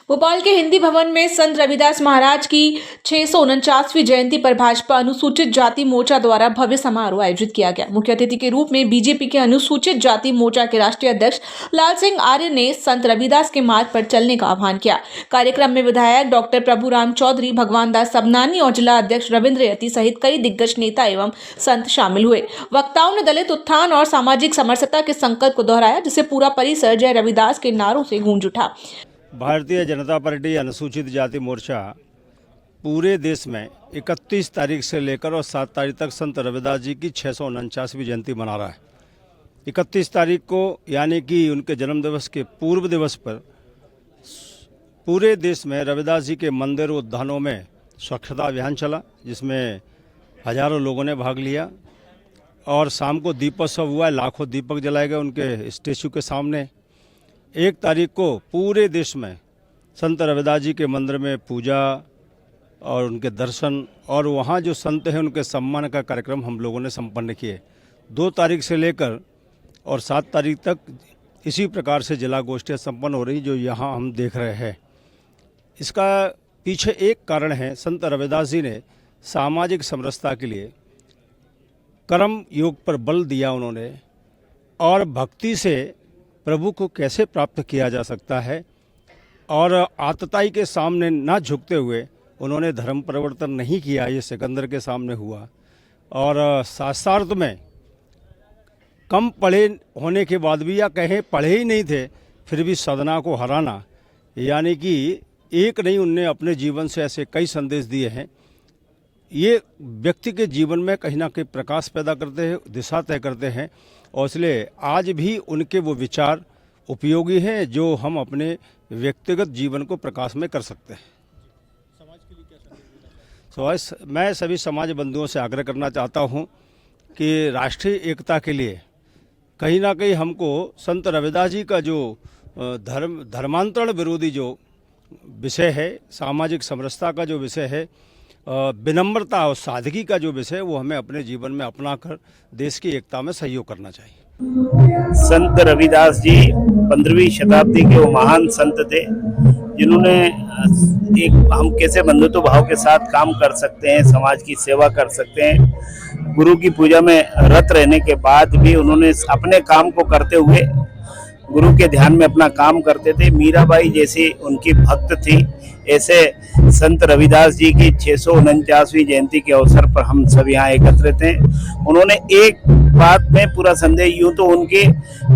भोपाल के हिंदी भवन में संत रविदास महाराज की 649वीं जयंती पर भाजपा अनुसूचित जाति मोर्चा द्वारा भव्य समारोह आयोजित किया गया। मुख्य अतिथि के रूप में बीजेपी के अनुसूचित जाति मोर्चा के राष्ट्रीय अध्यक्ष लाल सिंह आर्य ने संत रविदास के मार्ग पर चलने का आह्वान किया। कार्यक्रम में विधायक डॉक्टर प्रभुराम चौधरी, भगवान दास सबनानी और जिला अध्यक्ष रविंद्र यति सहित कई दिग्गज नेता एवं संत शामिल हुए। वक्ताओं ने दलित उत्थान और सामाजिक समरसता के संकल्प को दोहराया, जिससे पूरा परिसर जय रविदास के नारों से गूंज उठा। भारतीय जनता पार्टी अनुसूचित जाति मोर्चा पूरे देश में 31 तारीख से लेकर और 7 तारीख तक संत रविदास जी की 649वीं जयंती मना रहा है। 31 तारीख को यानी कि उनके जन्म दिवस के पूर्व दिवस पर पूरे देश में रविदास जी के मंदिर उद्यानों में स्वच्छता अभियान चला, जिसमें हजारों लोगों ने भाग लिया और शाम को दीपोत्सव हुआ। लाखों दीपक जलाए गए उनके स्टेचू के सामने। 1 तारीख को पूरे देश में संत रविदास जी के मंदिर में पूजा और उनके दर्शन और वहाँ जो संत हैं उनके सम्मान का कार्यक्रम हम लोगों ने संपन्न किए। 2 तारीख से लेकर और 7 तारीख तक इसी प्रकार से जिला गोष्ठियाँ संपन्न हो रही, जो यहाँ हम देख रहे हैं। इसका पीछे एक कारण है, संत रविदास जी ने सामाजिक समरसता के लिए कर्म योग पर बल दिया उन्होंने, और भक्ति से प्रभु को कैसे प्राप्त किया जा सकता है, और आतताई के सामने ना झुकते हुए उन्होंने धर्म परिवर्तन नहीं किया। ये सिकंदर के सामने हुआ। और शास्त्रार्थ में कम पढ़े होने के बाद भी, या कहें पढ़े ही नहीं थे फिर भी साधना को हराना, यानी कि एक नहीं, उनने अपने जीवन से ऐसे कई संदेश दिए हैं। ये व्यक्ति के जीवन में कहीं ना कहीं प्रकाश पैदा करते हैं, दिशा तय करते हैं, और इसलिए आज भी उनके वो विचार उपयोगी हैं जो हम अपने व्यक्तिगत जीवन को प्रकाश में कर सकते हैं। समाज के लिए क्या संदेश देना? मैं सभी समाज बंधुओं से आग्रह करना चाहता हूं कि राष्ट्रीय एकता के लिए कहीं ना कहीं हमको संत रविदास जी का जो धर्मांतरण विरोधी जो विषय है, सामाजिक समरसता का जो विषय है, विनम्रता और सादगी का जो विषय है, वो हमें अपने जीवन में अपनाकर देश की एकता में सहयोग करना चाहिए। संत रविदास जी 15वीं शताब्दी के वो महान संत थे, जिन्होंने एक हम कैसे बंधुत्व भाव के साथ काम कर सकते हैं, समाज की सेवा कर सकते हैं। गुरु की पूजा में रत रहने के बाद भी उन्होंने अपने काम को करते हुए गुरु के ध्यान में अपना काम करते थे। मीराबाई जैसी उनकी भक्त थी। ऐसे संत रविदास जी की 649वीं जयंती के अवसर पर हम सब यहाँ एकत्रित हैं। उन्होंने एक बात में पूरा संदेश, यूँ तो उनकी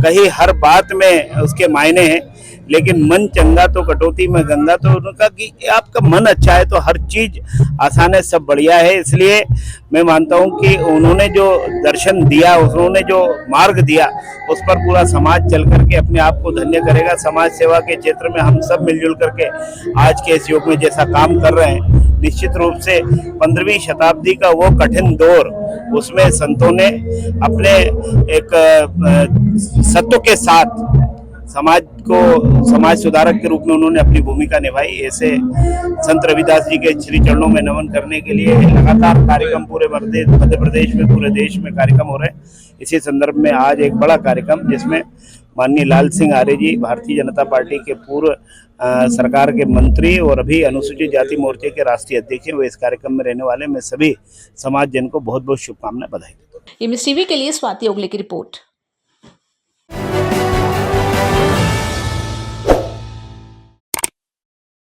कही हर बात में उसके मायने हैं, लेकिन मन चंगा तो कटौती में गंगा। तो उनका कि आपका मन अच्छा है तो हर चीज आसान है, सब बढ़िया है। इसलिए मैं मानता हूँ कि उन्होंने जो दर्शन दिया, उन्होंने जो मार्ग दिया, उस पर पूरा समाज चल करके अपने आप को धन्य करेगा। समाज सेवा के क्षेत्र में हम सब मिलजुल करके आज के इस युग में जैसा काम कर रहे हैं, निश्चित रूप से 15वीं शताब्दी का वो कठिन दौर, उसमें संतों ने अपने एक सत्व के साथ समाज सुधारक के रूप में उन्होंने अपनी भूमिका निभाई। ऐसे संत रविदास जी के श्री चरणों में नमन करने के लिए लगातार कार्यक्रम पूरे मध्य प्रदेश में, पूरे देश में कार्यक्रम हो रहे हैं। इसी संदर्भ में आज एक बड़ा कार्यक्रम, जिसमें माननीय लाल सिंह आर्य जी, भारतीय जनता पार्टी के पूर्व सरकार के मंत्री और अभी अनुसूचित जाति मोर्चे के राष्ट्रीय अध्यक्ष हैं, वो इस कार्यक्रम में रहने वाले। मैं सभी समाज जन को बहुत बहुत शुभकामनाएं, बधाई देता हूं। एमएस टीवी के लिए स्वाति ओगले की रिपोर्ट।